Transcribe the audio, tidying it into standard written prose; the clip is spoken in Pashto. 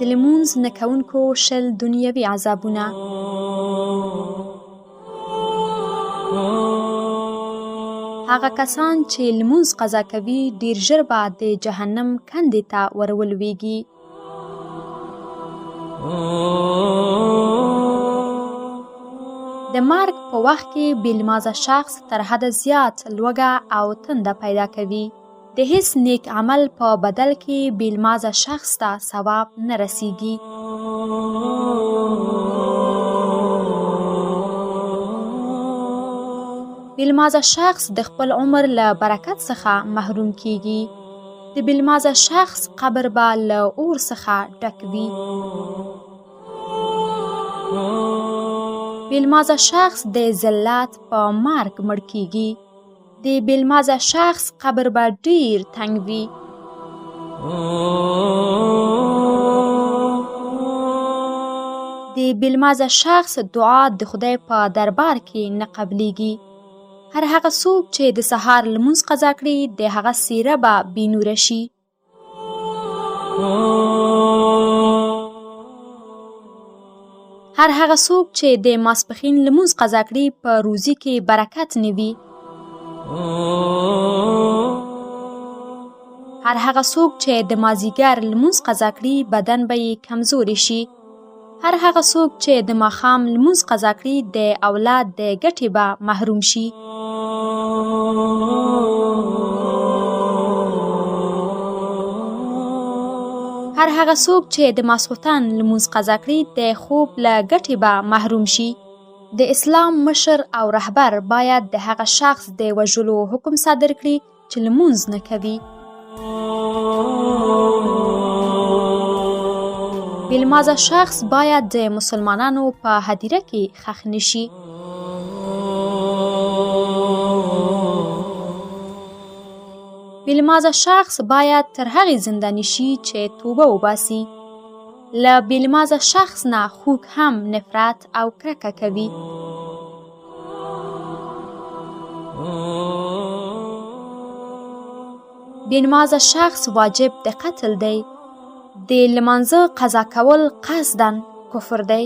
د لمونځ نه کوونکو 20 دنیوي عذابونه. هغه کسان چې لمونځ قضا کوي ډیر ژر به د جهنم کندې ته ورولویږي. د مرګ په وخت کې بېلمازه شخص تر حده زیات لوږه او تنده پیدا کوي. د هیڅ نیک عمل په بدل کې بېلمازه شخص ته ثواب نه رسیږي. بېلمازه شخص د خپل عمر له برکت څخه محروم کیږي. د بېلمازه شخص قبر به له اور څخه ډک وي. بېلمازه شخص د ذلت په مرګ مړ کیږي. د بېلمازه شخص قبر به ډیر تنګ وي. د بېلمازه شخص دعا د خدای په دربار کې نه قبلیږي. هر هغه څوک چې د سهار لمونځ قضا کړي د هغه څیره به بېنوره شي. هر هغه څوک چې د ماسپښین لمونځ قضا کړي په روزي کې برکت نه وي. هر هغه څوک چې د مازیګر لمونځ قضا کړي بدن به یې کمزوري شي. هر هغه څوک چې د ماښام لمونځ قضا کړي د اولاد د ګټې به محروم شي. هر هغه څوک چې د ماسخوتن لمونځ قضا کړي د خوب له ګټې به محروم شي. د اسلام مشر او رهبر باید د هغه شخص د وژلو حکم صادر کړي چې لمونځ نه کوي. بېلمازه شخص باید د مسلمانانو په هدیره کې ښخ نشي. بېلمازه شخص باید تر هغې زنداني شي چې توبه وباسي. له بېلمازه شخص نه خوک هم نفرت او کرکه کوي. بېلمازه شخص واجب د قتل دی. د لمانځه قضا کول قصداً کفر دی.